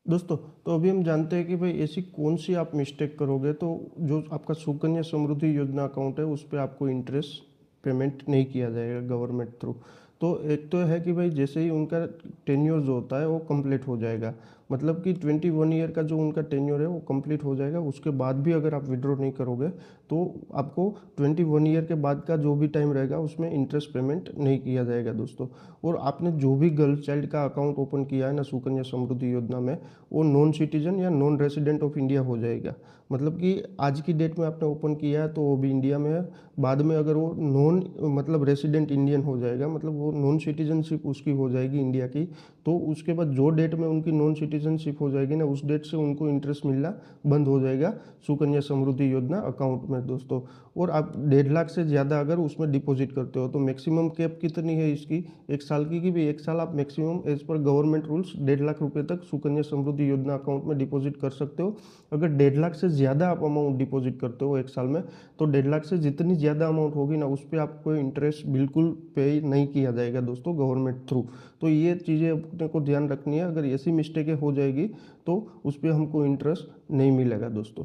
दोस्तों, तो अभी हम जानते हैं कि भाई ऐसी कौन सी आप मिस्टेक करोगे तो जो आपका सुकन्या समृद्धि योजना अकाउंट है उस पे आपको इंटरेस्ट पेमेंट नहीं किया जाएगा गवर्नमेंट थ्रू। तो एक तो है कि भाई जैसे ही उनका टेन्योर जो होता है वो कंप्लीट हो जाएगा, मतलब कि 21 ईयर का जो उनका टेन्योर है वो कंप्लीट हो जाएगा, उसके बाद भी अगर आप विड्रॉ नहीं करोगे तो आपको 21 ईयर के बाद का जो भी टाइम रहेगा उसमें इंटरेस्ट पेमेंट नहीं किया जाएगा दोस्तों। और आपने जो भी गर्ल चाइल्ड का अकाउंट ओपन किया है ना सुकन्या समृद्धि योजना में, वो नॉन सिटीजन या नॉन रेसिडेंट ऑफ इंडिया हो जाएगा। मतलब कि आज की डेट में आपने ओपन किया है तो वो भी इंडिया में है, बाद में अगर वो नॉन मतलब रेसिडेंट इंडियन हो जाएगा, मतलब वो नॉन सिटीजनशिप उसकी हो जाएगी इंडिया की, तो उसके बाद जो डेट में उनकी नॉन सिटीजनशिप हो जाएगी ना उस डेट से उनको इंटरेस्ट मिलना बंद हो जाएगा सुकन्या समृद्धि योजना अकाउंट में दोस्तों। और आप 1.5 लाख से ज़्यादा अगर उसमें डिपॉजिट करते हो तो मैक्सिमम कैप कितनी है इसकी, 1 साल की भी 1 साल आप मैक्सिमम एज पर गवर्नमेंट रूल्स 1.5 लाख रुपए तक सुकन्या समृद्धि योजना अकाउंट में डिपॉजिट कर सकते हो। अगर 1.5 लाख से ज़्यादा आप अमाउंट डिपॉजिट करते हो 1 साल में तो 1.5 लाख से जितनी ज़्यादा अमाउंट होगी ना उस पर आपको इंटरेस्ट बिल्कुल पे नहीं किया जाएगा दोस्तों गवर्नमेंट थ्रू। तो ये चीज़ें अपने को ध्यान रखनी है, अगर ऐसी मिस्टेकें हो जाएगी तो उस पर हमको इंटरेस्ट नहीं मिलेगा दोस्तों।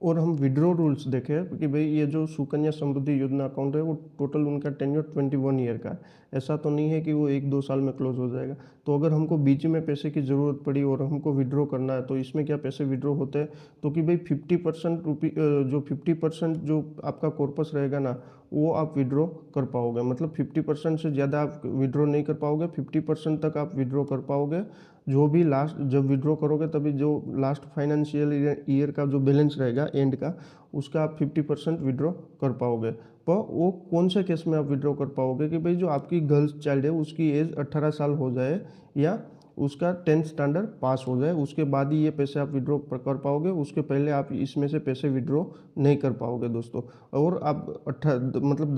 और हम विड्रॉ रूल्स देखें कि भाई ये जो सुकन्या समृद्धि योजना अकाउंट है वो टोटल उनका टेन्योर 21 ईयर का है। ऐसा तो नहीं है कि वो 1-2 साल में क्लोज हो जाएगा। तो अगर हमको बीच में पैसे की ज़रूरत पड़ी और हमको विड्रॉ करना है तो इसमें क्या पैसे विड्रॉ होते हैं, तो कि भाई 50% जो 50% जो आपका कॉर्पस रहेगा ना वो आप विड्रॉ कर पाओगे, मतलब 50% से ज़्यादा आप विड्रॉ नहीं कर पाओगे, 50% तक आप विड्रॉ कर पाओगे। जो भी लास्ट जब विड्रॉ करोगे तभी जो लास्ट फाइनेंशियल ईयर का जो बैलेंस रहेगा एंड का उसका आप 50% विड्रॉ कर पाओगे। पर वो कौन से केस में आप विड्रॉ कर पाओगे कि भाई जो आपकी गर्ल्स चाइल्ड है उसकी एज 18 साल हो जाए या उसका 10th स्टैंडर्ड पास हो जाए, उसके बाद ही ये पैसे आप विड्रॉ कर पाओगे, उसके पहले आप इसमें से पैसे विड्रॉ नहीं कर पाओगे दोस्तों। और आप मतलब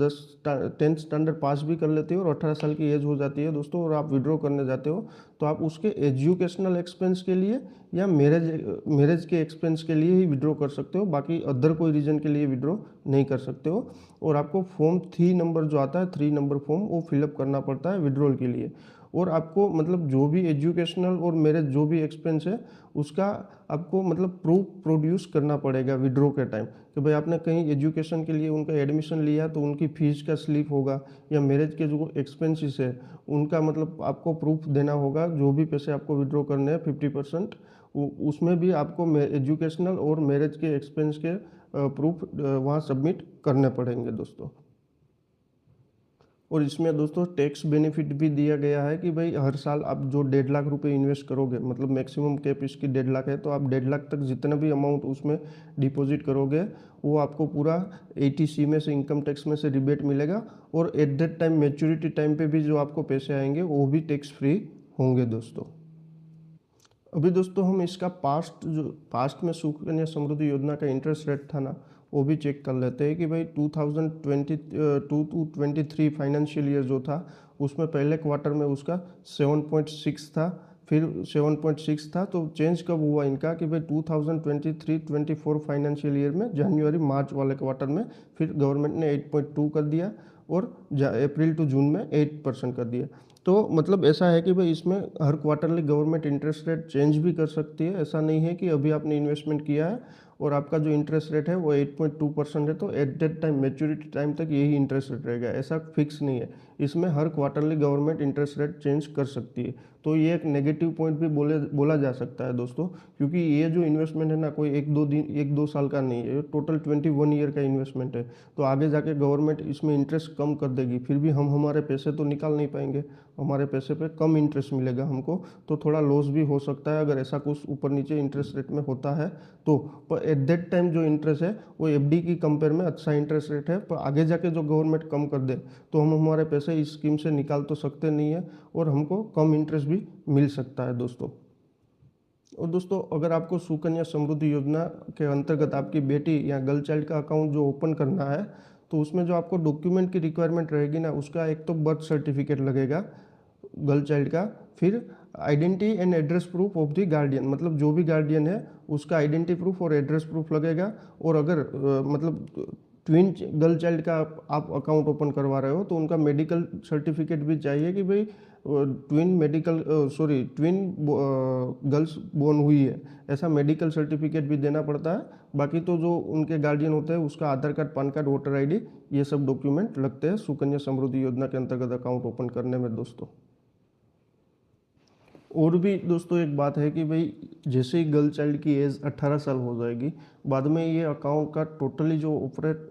10th स्टैंडर्ड पास भी कर लेते हो और 18 साल की एज हो जाती है दोस्तों और आप विड्रॉ करने जाते हो तो आप उसके एजुकेशनल एक्सपेंस के लिए या मैरिज के एक्सपेंस के लिए ही विड्रॉ कर सकते हो, बाकी अदर कोई रीज़न के लिए विड्रॉ नहीं कर सकते हो। और आपको फॉर्म 3 नंबर जो आता है 3 नंबर फॉर्म वो फिलअप करना पड़ता है विड्रॉल के लिए। और आपको मतलब जो भी एजुकेशनल और मैरिज जो भी एक्सपेंस है उसका आपको मतलब प्रूफ प्रोड्यूस करना पड़ेगा विड्रॉ के टाइम कि भाई आपने कहीं एजुकेशन के लिए उनका एडमिशन लिया तो उनकी फीस का स्लिप होगा, या मैरिज के जो एक्सपेंसेस है उनका मतलब आपको प्रूफ देना होगा, जो भी पैसे आपको विड्रॉ करने हैं 50% उसमें भी आपको एजुकेशनल और मैरिज के एक्सपेंस के प्रूफ वहाँ सबमिट करने पड़ेंगे दोस्तों। और इसमें दोस्तों टैक्स बेनिफिट भी दिया गया है कि भाई हर साल आप जो 1.5 लाख रुपए इन्वेस्ट करोगे, मतलब मैक्सिमम कैप इसकी 1.5 लाख है, तो आप 1.5 लाख तक जितना भी अमाउंट उसमें डिपॉजिट करोगे वो आपको पूरा 80C में से इनकम टैक्स में से रिबेट मिलेगा। और at that time maturity time पे भी जो आपको पैसे आएंगे वो भी टैक्स फ्री होंगे दोस्तों। अभी दोस्तों हम इसका पास्ट में सुकन्या समृद्धि योजना का इंटरेस्ट रेट था ना वो भी चेक कर लेते हैं कि भाई 2022 टू 23 फाइनेंशियल ईयर जो था उसमें पहले क्वार्टर में उसका 7.6 था, फिर 7.6 था, तो चेंज कब हुआ इनका कि भाई 2023-24 फाइनेंशियल ईयर में जनवरी मार्च वाले क्वार्टर में फिर गवर्नमेंट ने 8.2 कर दिया और अप्रैल टू जून में 8% कर दिया। तो मतलब ऐसा है कि भाई इसमें हर quarterly government interest rate change भी कर सकती है, ऐसा नहीं है कि अभी आपने इन्वेस्टमेंट किया है और आपका जो इंटरेस्ट रेट है वो 8.2% है तो at that time maturity time तक यही इंटरेस्ट रेट रहेगा, ऐसा फिक्स नहीं है। इसमें हर quarterly government interest rate change कर सकती है, तो ये एक नेगेटिव पॉइंट भी बोला जा सकता है दोस्तों, क्योंकि ये जो इन्वेस्टमेंट है ना कोई 1-2 साल का नहीं है, टोटल 21 ईयर का इन्वेस्टमेंट है। तो आगे जाके गवर्नमेंट इसमें इंटरेस्ट कम कर देगी, फिर भी हम हमारे पैसे तो निकाल नहीं पाएंगे, हमारे पैसे पे कम इंटरेस्ट मिलेगा हमको, तो थोड़ा लॉस भी हो सकता है अगर ऐसा कुछ ऊपर नीचे इंटरेस्ट रेट में होता है तो। पर एट दैट टाइम जो इंटरेस्ट है वो एफडी की कंपेयर में अच्छा इंटरेस्ट रेट है, पर आगे जाके जो गवर्नमेंट कम कर दे तो हम हमारे पैसे इस स्कीम से निकाल तो सकते नहीं है और हमको कम इंटरेस्ट भी मिल सकता है दोस्तों। और दोस्तों अगर आपको सुकन्या समृद्धि योजना के अंतर्गत आपकी बेटी या गर्ल चाइल्ड का अकाउंट जो ओपन करना है तो उसमें जो आपको डॉक्यूमेंट की रिक्वायरमेंट रहेगी ना उसका एक तो बर्थ सर्टिफिकेट लगेगा गर्ल चाइल्ड का, फिर identity and address proof of the guardian, मतलब जो भी गार्डियन है उसका आइडेंटिटी प्रूफ और एड्रेस प्रूफ लगेगा। और अगर मतलब ट्विन गर्ल चाइल्ड का आप अकाउंट ओपन करवा रहे हो तो उनका मेडिकल सर्टिफिकेट भी चाहिए कि भाई ट्विन गर्ल्स बोर्न हुई है, ऐसा मेडिकल सर्टिफिकेट भी देना पड़ता है। बाकी तो जो उनके गार्जियन होते हैं उसका Aadhaar card, PAN card, voter ID, ये सब डॉक्यूमेंट लगते हैं सुकन्या समृद्धि योजना के अंतर्गत अकाउंट ओपन करने में दोस्तों। और भी दोस्तों एक बात है कि भाई जैसे ही गर्ल चाइल्ड की एज 18 साल हो जाएगी, बाद में ये अकाउंट का टोटली जो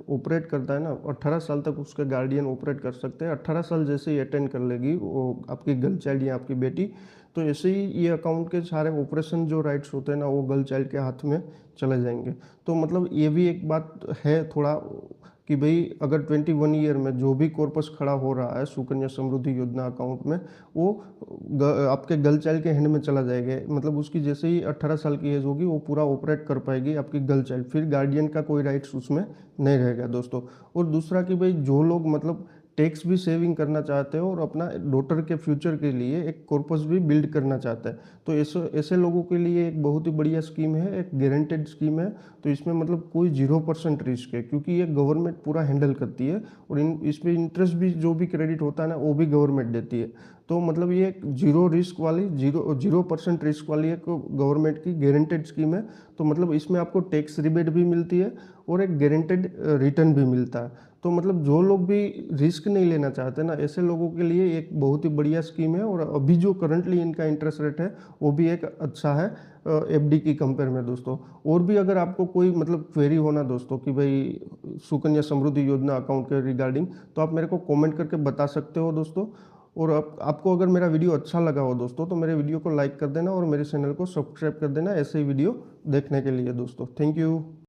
ऑपरेट करता है ना, 18 साल तक उसके गार्डियन ऑपरेट कर सकते हैं। 18 साल जैसे ही अटेंड कर लेगी वो आपकी गर्ल चाइल्ड या आपकी बेटी, तो ऐसे ही ये अकाउंट के सारे ऑपरेशन जो राइट्स होते हैं ना, वो गर्ल चाइल्ड के हाथ में चले जाएंगे। तो मतलब ये भी एक बात है थोड़ा कि भाई अगर 21 ईयर में जो भी कॉर्पस खड़ा हो रहा है सुकन्या समृद्धि योजना अकाउंट में, वो आपके गर्ल चाइल्ड के हैंड में चला जाएगा। मतलब उसकी जैसे ही 18 साल की एज होगी वो पूरा ऑपरेट कर पाएगी आपकी गर्ल चाइल्ड, फिर गार्डियन का कोई राइट्स उसमें नहीं रहेगा दोस्तों। और दूसरा कि भाई जो लोग मतलब टैक्स भी सेविंग करना चाहते हो और अपना डॉटर के फ्यूचर के लिए एक कॉर्पस भी बिल्ड करना चाहते हैं, तो ऐसे ऐसे लोगों के लिए एक बहुत ही बढ़िया स्कीम है, एक गारंटेड स्कीम है। तो इसमें मतलब कोई 0% रिस्क है, क्योंकि ये गवर्नमेंट पूरा हैंडल करती है और इसमें इंटरेस्ट भी जो भी क्रेडिट होता है ना वो भी गवर्नमेंट देती है। तो मतलब ये एक 0% रिस्क वाली एक गवर्नमेंट की गारंटेड स्कीम है। तो मतलब इसमें आपको टैक्स रिबेट भी मिलती है और एक गारंटेड रिटर्न भी मिलता है। तो मतलब जो लोग भी रिस्क नहीं लेना चाहते ना, ऐसे लोगों के लिए एक बहुत ही बढ़िया स्कीम है। और अभी जो करंटली इनका इंटरेस्ट रेट है वो भी एक अच्छा है एफडी की कंपेयर में दोस्तों। और भी अगर आपको कोई मतलब क्वेरी होना दोस्तों कि भाई सुकन्या समृद्धि योजना अकाउंट के रिगार्डिंग, तो आप मेरे को कमेंट करके बता सकते हो दोस्तों। और आपको अगर मेरा वीडियो अच्छा लगा हो दोस्तों तो मेरे वीडियो को लाइक कर देना और मेरे चैनल को सब्सक्राइब कर देना ऐसे ही वीडियो देखने के लिए दोस्तों। Thank you.